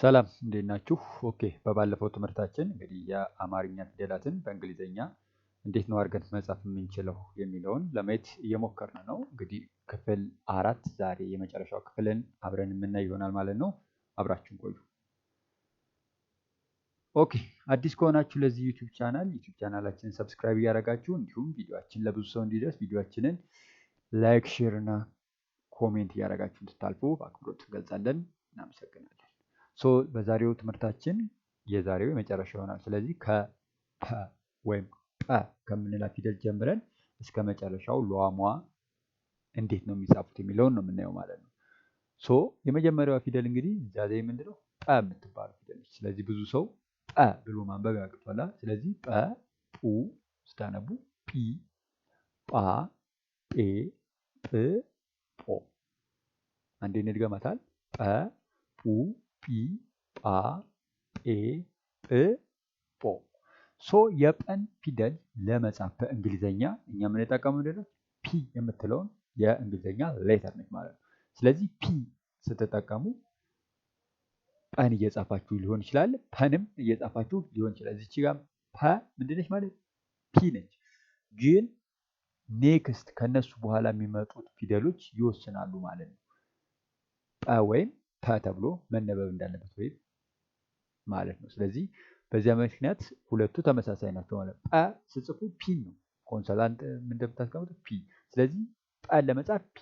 ሰላም እንዴት ናችሁ? ኦኬ በባለፈው ትምህርታችን እንግዲህ የአማርኛ ፊደላትን በእንግሊዘኛ እንዴት ነው አድርገን መጻፍ የምንችለው የሚለውን ለማየት እየሞከርን ነው። እንግዲህ ክፍል 4 ዛሬ የመጨረሻው ክፍልን አብረን የምናይ ይሆናል ማለት ነው። አብራችሁን ቆዩ። ኦኬ አዲስ ከሆናችሁ ለዚህ ዩቲዩብ ቻናላችንን ሰብስክራይብ እያደረጋችሁ እንዲሁም ቪዲዮአችን ለብዙ ሰው እንዲደርስ ቪዲዮአችንን ላይክ፣ ሼር እና ኮሜንት እያደረጋችሁ እንድታልፉ በአክብሮት እንገልጻለን። እናመሰግናለን። በዛሬው ትምህርታችን የዛሬው የመጨረሻ ይሆናል። ስለዚህ ከፐ ወይም ጰ ከምንላት ፊደል ጀምረን እስከ መጨረሻው ሏሟ እንዴት ነው የሚጻፉት የሚለውን ነው የምናየው ማለት ነው። የመጀመሪያዋ ፊደል እንግዲህ እዚያ ላይ ምንድነው ጰ የምትባለው ፊደል ነች። ስለዚህ ብዙ ሰው ጰ ብሎ ማንበብ ያቅቷል። ስለዚህ ጰ፣ ጱ ስታነቡ ጲ፣ ጳ፣ ጴ፣ ጵ፣ ጶ። አንዴ እንድገማታል። ጰ፣ ጱ፣ ጲ፣ ጳ፣ ጴ፣ ጵ፣ ጶ። የጰን ፊደል ለመጻፍ በእንግሊዘኛ እኛ የምንጠቀመው ምንድነው? ፒ የምትለውን የእንግሊዘኛ ሌተር ነች ማለት ነው። ስለዚህ ፒ ስትጠቀሙ ጰን እየጻፋችሁ ሊሆን ይችላል፣ ፐንም እየጻፋችሁ ሊሆን ይችላል። እዚች ጋር ፐ ምንድነች ማለት ፒ ነች። ግን ኔክስት ከነሱ በኋላ የሚመጡት ፊደሎች ይወስናሉ ማለት ነው። ጰ ወይም ፐ ተብሎ መነበብ እንዳለበት ወይም ማለት ነው። ስለዚህ በዚያ ምክንያት ሁለቱ ተመሳሳይ ናቸው ማለት ነው። ጰ ስጽፉ ፒ ነው ኮንሶናንት እንደምታስቀምጡ ፒ። ስለዚህ ጰን ለመጻፍ ፒ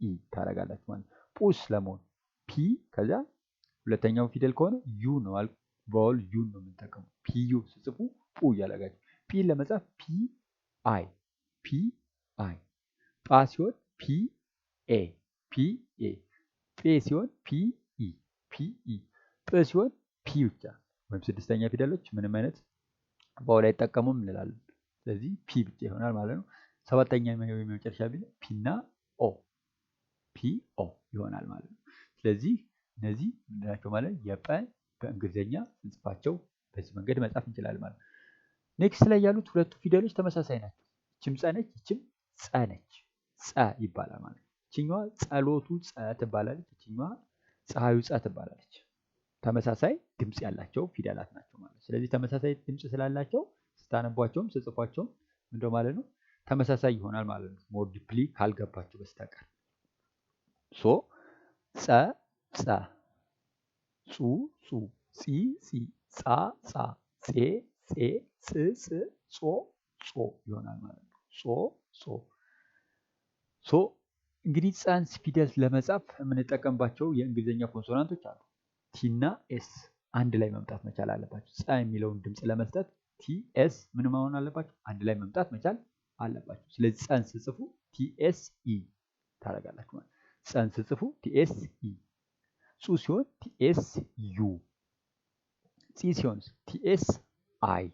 ኢ ታደርጋላችሁ ማለት ነው። ጱስ ለመሆን ፒ ከዛ ሁለተኛው ፊደል ከሆነ ዩ ነው። ቫወል ዩ ነው የምንጠቀመው። ፒ ዩ ስጽፉ ፑ እያደረጋችሁ። ፒ ለመጻፍ ፒ አይ ጳ ሲሆን ፒ ኤ ጴ ሲሆን ፒ ኢ ጵ ሲሆን ፒ ብቻ ወይም ስድስተኛ ፊደሎች ምንም አይነት ቫወል አይጠቀሙም እንላለን። ስለዚህ ፒ ብቻ ይሆናል ማለት ነው። ሰባተኛ የመጨረሻ ፊደል ፒና ኦ ይሆናል ማለት ነው። ስለዚህ እነዚህ ምንድናቸው ማለት የጰ በእንግሊዘኛ ስንጽፋቸው በዚህ መንገድ መጻፍ እንችላለን ማለት ነው። ኔክስት ላይ ያሉት ሁለቱ ፊደሎች ተመሳሳይ ናቸው። ይችም ጸ ነች፣ ይችም ጸ ነች። ጸ ይባላል ማለት ነው። ይችኛዋ ጸሎቱ ጸ ትባላለች፣ ይችኛዋ ፀሐዩ ጸ ትባላለች። ተመሳሳይ ድምፅ ያላቸው ፊደላት ናቸው ማለት ነው። ስለዚህ ተመሳሳይ ድምፅ ስላላቸው ስታነቧቸውም ስጽፏቸውም ምንድነው ማለት ነው ተመሳሳይ ይሆናል ማለት ነው። ሞር ዲፕሊ ካልገባችሁ በስተቀር ጸ ጸ፣ ጹ ጹ፣ ጺ ጺ፣ ጻ ጻ፣ ጼ ጼ፣ ጽ ጽ፣ ጾ ጾ ይሆናል ማለት ነው። እንግዲህ ጸን ፊደል ለመጻፍ የምንጠቀምባቸው የእንግሊዝኛ ኮንሶናንቶች አሉ። ቲ እና ኤስ አንድ ላይ መምጣት መቻል አለባቸው። ጸ የሚለውን ድምፅ ለመስጠት ቲ ኤስ ምን መሆን አለባቸው? አንድ ላይ መምጣት መቻል አለባቸው። ስለዚህ ጸን ስጽፉ ቲኤስ ኢ ታደርጋላችሁ ማለት ነው። ጸን ስጽፉ ቲኤስ ኢ። ጹ ሲሆን ቲኤስ ዩ። ጺ ሲሆን ቲኤስ አይ።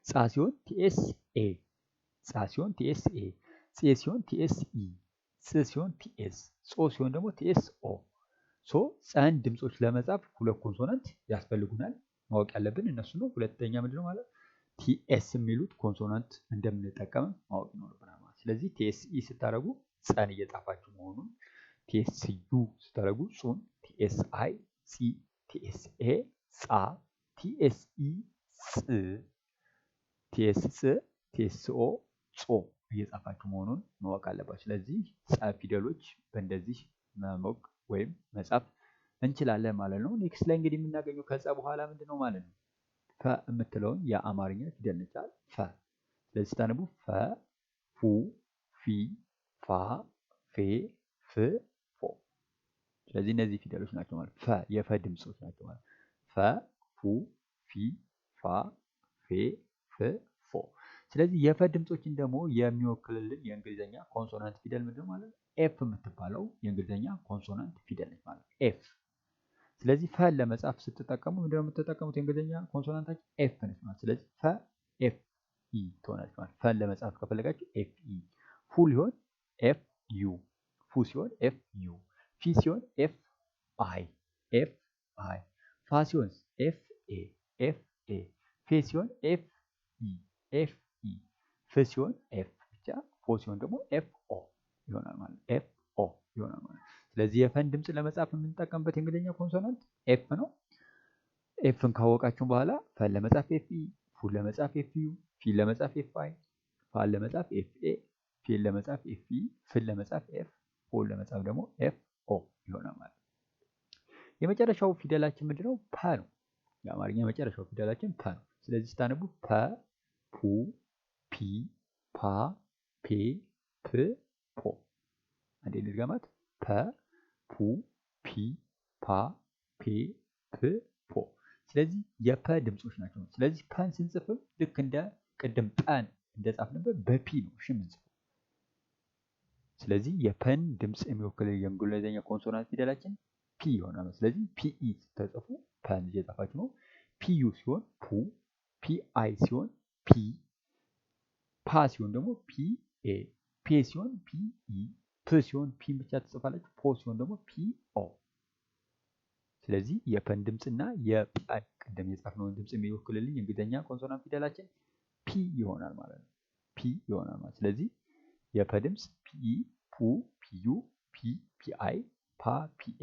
ጻ ሲሆን ቲኤስ ኤ። ጼ ሲሆን ቲኤስ ኢ። ጽ ሲሆን ቲኤስ። ጾ ሲሆን ደግሞ ቲኤስ ኦ። ጸን ድምፆች ለመጻፍ ሁለት ኮንሶናንት ያስፈልጉናል። ማወቅ ያለብን እነሱ ነው። ሁለተኛ ምንድነው ማለት ቲኤስ የሚሉት ኮንሶናንት እንደምንጠቀም ማወቅ ይኖርብናል ማለት። ስለዚህ ቲኤስ ኢ ስታደርጉ ጸን እየጻፋችሁ መሆኑን፣ ቲኤስ ዩ ስታደርጉ ጹን፣ ቲኤስ አይ ጺ፣ ቲኤስ ኤ ጻ፣ ቲኤስ ኢ ጽ፣ ቲኤስ ጽ፣ ቲኤስ ኦ ጾ እየጻፋችሁ መሆኑን ማወቅ አለባችሁ። ስለዚህ ጸ ፊደሎች በእንደዚህ ማወቅ ወይም መጻፍ እንችላለን ማለት ነው። ኔክስት ላይ እንግዲህ የምናገኘው ከጸ በኋላ ምንድነው ማለት ነው ፈ የምትለውን የአማርኛ ፊደል ነች። ፈ ስለዚህ ስታነቡ ፈ፣ ፉ፣ ፊ፣ ፋ፣ ፌ፣ ፍ፣ ፎ። ስለዚህ እነዚህ ፊደሎች ናቸው ማለት ፈ የፈ ድምፆች ናቸው ማለት ፈ፣ ፉ፣ ፊ፣ ፋ፣ ፌ፣ ፍ፣ ፎ። ስለዚህ የፈ ድምፆችን ደግሞ የሚወክልልን የእንግሊዝኛ ኮንሶናንት ፊደል ምንድነው ማለት ነው? ኤፍ የምትባለው የእንግሊዝኛ ኮንሶናንት ፊደል ነች ማለት ኤፍ። ስለዚህ ፈን ለመጻፍ ስትጠቀሙ ምንድነው የምትጠቀሙት? የእንግሊዝኛ ኮንሶናንታችን ኤፍ ነች ማለት። ስለዚህ ፈ ኤፍ ኢ ትሆናለች ማለት። ፈን ለመጻፍ ከፈለጋችሁ ኤፍ ኢ። ፉ ሊሆን ኤፍ ዩ። ፉ ሲሆን ኤፍ ዩ። ፊ ሲሆን ኤፍ አይ። ፋ ሲሆን ኤፍ ኤ። ፌ ሲሆን ኤፍ ኢ። ፍ ሲሆን ኤፍ ብቻ። ፎ ሲሆን ደግሞ ኤፍ ኦ ይሆናል ማለት ኤፍ ኦ ይሆናል ማለት። ስለዚህ የፈን ድምፅ ለመጻፍ የምንጠቀምበት የእንግሊዝኛ ኮንሶናንት ኤፍ ነው። ኤፍን ካወቃችሁ በኋላ ፈን ለመጻፍ ኤፍ ኢ፣ ፉን ለመጻፍ ኤፍ ዩ፣ ፊን ለመጻፍ ኤፍ አይ፣ ፋን ለመጻፍ ኤፍ ኤ፣ ፊን ለመጻፍ ኤፍ ኢ፣ ፍን ለመጻፍ ኤፍ፣ ኦን ለመጻፍ ደግሞ ኤፍ ኦ ይሆናል ማለት ነው። የመጨረሻው ፊደላችን ምንድነው? ፐ ነው። የአማርኛ የመጨረሻው ፊደላችን ፐ ነው። ስለዚህ ስታነቡ ፐ፣ ፑ፣ ፒ፣ ፓ፣ ፔ፣ ፕ፣ ፖ። አንዴ ልድገማት። ፐ፣ ፑ፣ ፒ፣ ፓ፣ ፔ፣ ፕ፣ ፖ። ስለዚህ የፐ ድምጾች ናቸው። ስለዚህ ፐን ስንጽፍም ልክ እንደ ቅድም ፐን እንደጻፍንበት በፒ ነው እሺ የምንጽፈው። ስለዚህ የፐን ድምጽ የሚወክል የእንግሊዝኛ ኮንሶናንት ፊደላችን ፒ ይሆናል። ስለዚህ ፒኢ ስትጽፉ ፐን እየጻፋችሁ ነው። ፒዩ ሲሆን ፑ፣ ፒአይ ሲሆን ፒ፣ ፓ ሲሆን ደግሞ ፒኤ፣ ፔ ሲሆን ፒኢ፣ ፕ ሲሆን ፒን ብቻ ትጽፋላችሁ። ፖ ሲሆን ደግሞ ፒኦ። ስለዚህ የፐን ድምፅና የፐን ቅድም የጻፍነውን ድምፅ የሚወክልልኝ የእንግሊዝኛ ኮንሶናንት ፊደላችን ፒ ይሆናል ማለት ነው። ፒ ይሆናል ማለት ስለዚህ የፐ ድምፅ ፒኢ፣ ፑ፣ ፒዩ፣ ፒ፣ ፒአይ፣ ፓ፣ ፒኤ፣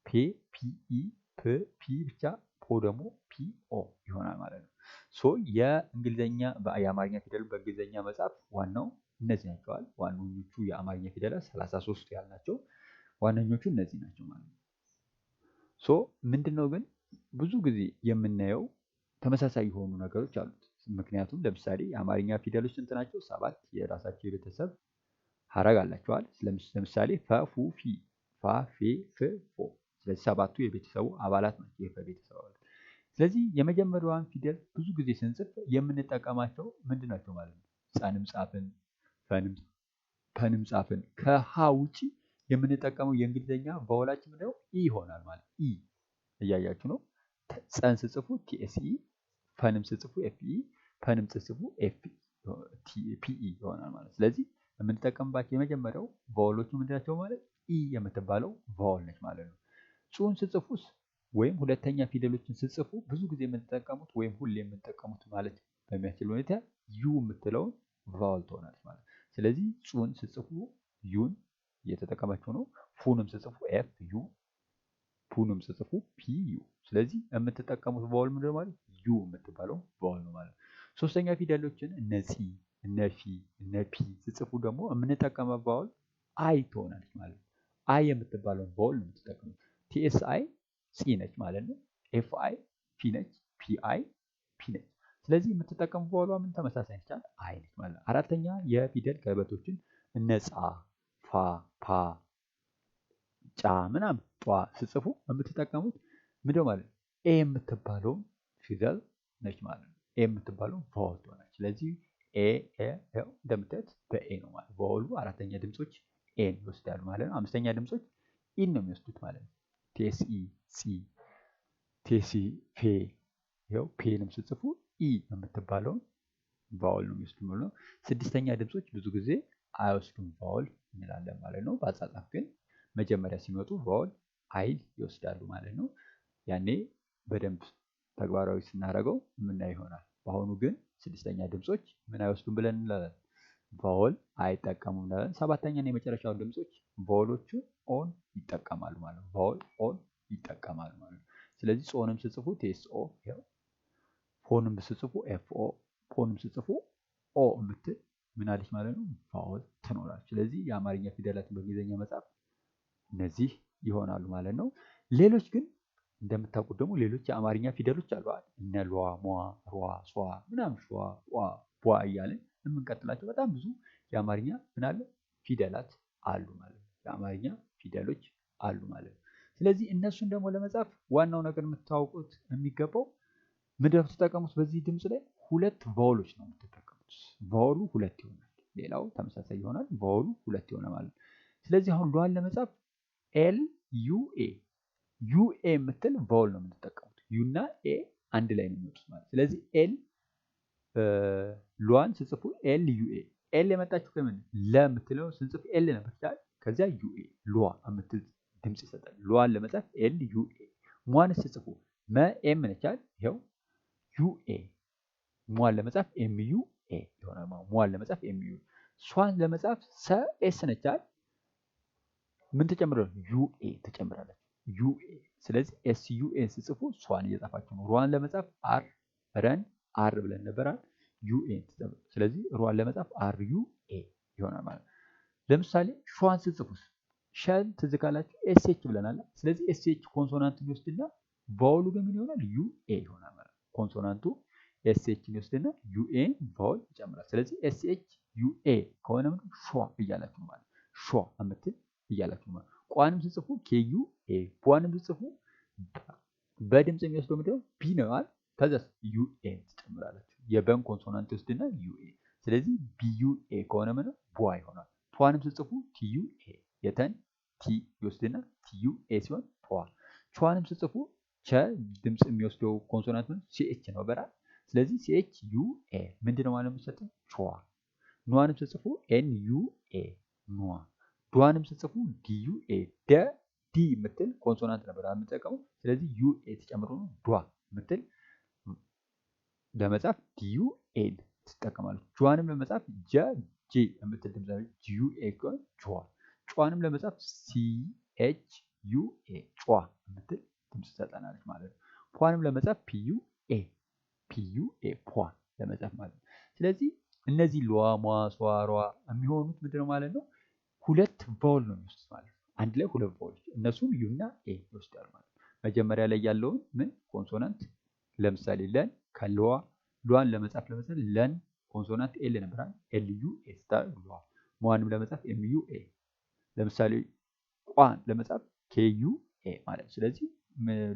ፔ፣ ፒኢ፣ ፕ፣ ፒ ብቻ፣ ፖ ደግሞ ፒኦ ይሆናል ማለት ነው። ሶ የእንግሊዝኛ የአማርኛ ፊደል በእንግሊዝኛ መጻፍ ዋናው እነዚህ ናቸዋል። ዋነኞቹ የአማርኛ ፊደላት 33 ያልናቸው ዋነኞቹ እነዚህ ናቸው ማለት ነው። ሶ ምንድነው ግን ብዙ ጊዜ የምናየው ተመሳሳይ የሆኑ ነገሮች አሉት። ምክንያቱም ለምሳሌ የአማርኛ ፊደሎች ስንት ናቸው? 7 የራሳቸው የቤተሰብ ሀረግ አላቸዋል። ለምሳሌ ፈ፣ ፉ፣ ፊ፣ ፋ፣ ፌ፣ ፍ፣ ፎ። ስለዚህ 7ቱ የቤተሰቡ አባላት ናቸው የፈ ቤተሰብ አባላት። ስለዚህ የመጀመሪያዋን ፊደል ብዙ ጊዜ ስንጽፍ የምንጠቀማቸው ምንድን ናቸው ማለት ነው? ጸንም ጻፍን፣ ፐንም ጻፍን። ከሀ ውጪ የምንጠቀመው የእንግሊዝኛ ቫወላችን ምንድነው? ኢ ይሆናል ማለት ኢ። እያያችሁ ነው። ጸን ስጽፉ ቲኤስኢ፣ ፐንም ስጽፉ ኤፍኢ፣ ፐንም ስጽፉ ፒኢ ይሆናል ማለት። ስለዚህ የምንጠቀምባቸው የመጀመሪያው ቫወሎቹ ምንድናቸው ማለት ኢ የምትባለው ቫወል ነች ማለት ነው። ጹን ስጽፉስ ወይም ሁለተኛ ፊደሎችን ስጽፉ ብዙ ጊዜ የምንጠቀሙት ወይም ሁሌ የምንጠቀሙት ማለት በሚያስችል ሁኔታ ዩ የምትለውን ቫወል ትሆናለች ማለት። ስለዚህ ጹን ስጽፉ ዩን እየተጠቀማችሁ ነው። ፉንም ስጽፉ ኤፍ ዩ፣ ፑንም ስጽፉ ፒ ዩ። ስለዚህ የምትጠቀሙት ቫወል ምንድነው ማለት ዩ የምትባለው ቫወል ነው ማለት። ሶስተኛ ፊደሎችን እነ ፂ፣ እነ ፊ፣ እነ ፒ ስጽፉ ደግሞ የምንጠቀመው ቫወል አይ ትሆናለች ማለት። አይ የምትባለውን ቫወል ነው የምትጠቀሙት። ቲኤስ አይ ፂ ነች ማለት ነው። ኤፍ አይ ፒ ነች። ፒ አይ ፒ ነች። ስለዚህ የምትጠቀሙ ቫወሏ ምን ተመሳሳይ ነች? አይ ነች ማለት ነው። አራተኛ የፊደል ቀለበቶችን እነ ጻ፣ ፋ፣ ፓ፣ ጫ ምናምን ጧ ስጽፉ የምትጠቀሙት ምንድነው ማለት ኤ የምትባለውን ፊደል ነች ማለት ነው። ኤ የምትባለው ቫወል ትሆናለች። ስለዚህ ኤ እንደምታዩት በኤ ነው ማለት ቫወሉ። አራተኛ ድምጾች ኤን ይወስዳሉ ማለት ነው። አምስተኛ ድምጾች ኢን ነው የሚወስዱት ማለት ነው። ቲኤስኢ ሲ፣ ቲኤስኢ ፌ። ይኸው ፔንም ስጽፉ ኢ የምትባለውን ቫወል ነው የሚወስዱ ማለት ነው። ስድስተኛ ድምጾች ብዙ ጊዜ አይወስዱም ቫወል እንላለን ማለት ነው። በአጻጻፍ ግን መጀመሪያ ሲመጡ ቫወል አይል ይወስዳሉ ማለት ነው። ያኔ በደንብ ተግባራዊ ስናደርገው የምናይ ይሆናል። በአሁኑ ግን ስድስተኛ ድምጾች ምን አይወስዱም ብለን እንላለን? ቫወል አይጠቀሙም እንላለን። ሰባተኛና የመጨረሻው ድምጾች ቫወሎቹ ኦን ይጠቀማሉ ማለት ነው። ቫወል ኦን ይጠቀማሉ ማለት ነው። ስለዚህ ጾንም ስጽፉ ቴስኦ፣ ፎንም ስጽፉ ኤፍኦ፣ ፖንም ስጽፉ ኦ የምትል ምን አለች ማለት ነው? ቫወል ትኖራለች። ስለዚህ የአማርኛ ፊደላትን በእንግሊዝኛ መጻፍ እነዚህ ይሆናሉ ማለት ነው። ሌሎች ግን እንደምታውቁት ደግሞ ሌሎች የአማርኛ ፊደሎች አሉ። እነ ሏ፣ ሟ፣ ሯ፣ ሷ ምናምን ሿ፣ ቋ፣ ቧ እያለን የምንቀጥላቸው በጣም ብዙ የአማርኛ ምን አለ ፊደላት አሉ ማለት ነው። የአማርኛ ፊደሎች አሉ ማለት ነው። ስለዚህ እነሱን ደግሞ ለመጻፍ ዋናው ነገር የምታውቁት የሚገባው ምንድነው የምትጠቀሙት? በዚህ ድምፅ ላይ ሁለት ቫወሎች ነው የምትጠቀሙት። ቫወሉ ሁለት ይሆናል። ሌላው ተመሳሳይ ይሆናል። ቫወሉ ሁለት ይሆናል ማለት ነው። ስለዚህ አሁን ሏን ለመጻፍ ኤል ዩ ኤ፣ ዩኤ የምትል ቫወል ነው የምትጠቀሙት። ዩ እና ኤ አንድ ላይ ነው የሚወጡት ማለት። ስለዚህ ኤል ሏን ስጽፉ ኤል ዩኤ፣ ኤል የመጣችሁ ከምን ለምትለው ስንጽፍ ኤል ነበር ይችላል። ከዚያ ዩኤ ሏ የምትል ድምፅ ይሰጣል። ሏን ለመጻፍ ኤል ዩኤ። ሟን ስጽፉ መ ኤም ነቻል። ይኸው ዩኤ። ሟን ለመጻፍ ኤም ዩ ኤ ይሆናል ማለት። ሟን ለመጻፍ ኤም ዩ። ሷን ለመጻፍ ሰ ኤስ ነቻል። ምን ተጨምራለች? ዩኤ ተጨምራለች። ዩኤ ስለዚህ ኤስዩኤን ስጽፉ ሷን እየጻፋችሁ ነው። ሯን ለመጻፍ አር ረን አር ብለን ነበር። ዩኤን ስለዚህ ሯን ለመጻፍ አር ዩኤ ይሆናል ማለት ነው። ለምሳሌ ሸዋን ስጽፉስ ሸን ትዝ ካላችሁ ኤስኤች ብለናል። ስለዚህ ኤስኤች ኮንሶናንትን ይወስድና ቫውሉ ግን ምን ይሆናል? ዩኤ ይሆናል ማለት ነው። ኮንሶናንቱ ኤስኤችን ይወስድና ዩኤን ቫውል ይጨምራል። ስለዚህ ኤስኤች ዩኤ ከሆነ ምን ሸዋ እያላችሁ ማለት ነው። ሸዋ የምትል እያላችሁ ማለት ነው። ቋንም ስጽፉ ኬዩ ኤ ቧንም ስጽፉ በድምፅ የሚወስደው ምንድነው? ቢ ነው አይደል? ከዛስ ዩኤ ትጨምራላችሁ። የበን ኮንሶናንት ይወስድና ዩኤ ስለዚህ ቢዩኤ ከሆነ ምን ቧ ይሆናል። ቷንም ስጽፉ ቲዩኤ የተን ቲ ይወስድና ቲዩኤ ሲሆን ቷ። ቿንም ስጽፉ ቸ ድምፅ የሚወስደው ኮንሶናንት ምን ሲኤች ነው በራል። ስለዚህ ሲኤች ዩኤ ምንድነው ማለት የሚሰጠው? ቿ። ኗንም ስጽፉ ኤን ዩኤ ኗ። ዷንም ስጽፉ ዲዩኤ ደ ዲ የምትል ኮንሶናንት ነበር የምጠቀመው። ስለዚህ ዩኤ ተጨምሮ ነው ዷ የምትል ለመጻፍ ዲዩኤ ትጠቀማለች። ጇንም ለመጻፍ ጀ ጂ የምትል ድምፅ አለች። ጂዩኤ ከሆነ ጇ። ጯንም ለመጻፍ ሲኤች ዩኤ ጯ የምትል ድምፅ ትሰጠናለች ማለት ነው። ፏንም ለመጻፍ ፒዩኤ ፒዩኤ ፏ ለመጻፍ ማለት ነው። ስለዚህ እነዚህ ሏ፣ ሟ፣ ሷ፣ ሯ የሚሆኑት ምንድነው ማለት ነው? ሁለት ቫውል ነው የሚወስዱት ማለት ነው። አንድ ላይ ሁለት ቫውሎች እነሱም ዩ እና ኤ ይወስዳሉ ማለት ነው። መጀመሪያ ላይ ያለውን ምን ኮንሶናንት ለምሳሌ ለን ከሏ ሏን ለመጻፍ ለን ኮንሶናንት ኤል ነበራል። ኤል ዩ ኤ ስታር ሏ። ሟንም ለመጻፍ ኤም ዩ ኤ ለምሳሌ ቋን ለመጻፍ ኬ ዩ ኤ ማለት ነው። ስለዚህ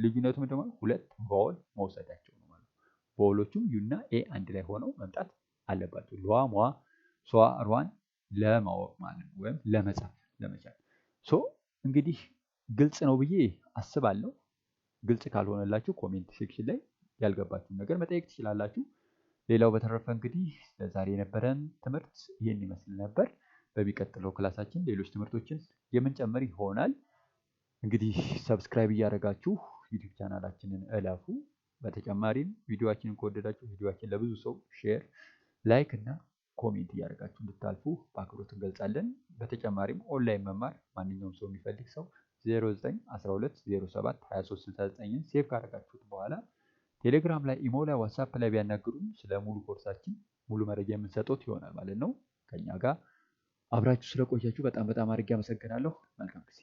ልዩነቱ ምንድነው? ሁለት ቫውል መውሰዳቸው ነው ማለት ነው። ቫውሎቹም ዩ እና ኤ አንድ ላይ ሆነው መምጣት አለባቸው። ሏ፣ ሟ፣ ሷ፣ ሯን ለማወቅ ማለት ነው ወይም ለመጻፍ ለመቻል። ሶ እንግዲህ ግልጽ ነው ብዬ አስባለሁ። ግልጽ ካልሆነላችሁ ኮሜንት ሴክሽን ላይ ያልገባችሁን ነገር መጠየቅ ትችላላችሁ። ሌላው በተረፈ እንግዲህ ለዛሬ የነበረን ትምህርት ይህን ይመስል ነበር። በሚቀጥለው ክላሳችን ሌሎች ትምህርቶችን የምንጨምር ይሆናል። እንግዲህ ሰብስክራይብ እያደረጋችሁ ዩቲዩብ ቻናላችንን እለፉ። በተጨማሪም ቪዲዮአችንን ከወደዳችሁ ቪዲዮአችን ለብዙ ሰው ሼር፣ ላይክ እና ኮሜንት እያደረጋችሁ እንድታልፉ በአክብሮት እንገልጻለን። በተጨማሪም ኦንላይን መማር ማንኛውም ሰው የሚፈልግ ሰው 0912072369ን ሴቭ ካደረጋችሁት በኋላ ቴሌግራም ላይ፣ ኢሞ ላይ፣ ዋትሳፕ ላይ ቢያናግሩን ስለ ሙሉ ኮርሳችን ሙሉ መረጃ የምንሰጡት ይሆናል ማለት ነው። ከኛ ጋር አብራችሁ ስለቆያችሁ በጣም አድርጌ አመሰግናለሁ። መልካም ጊዜ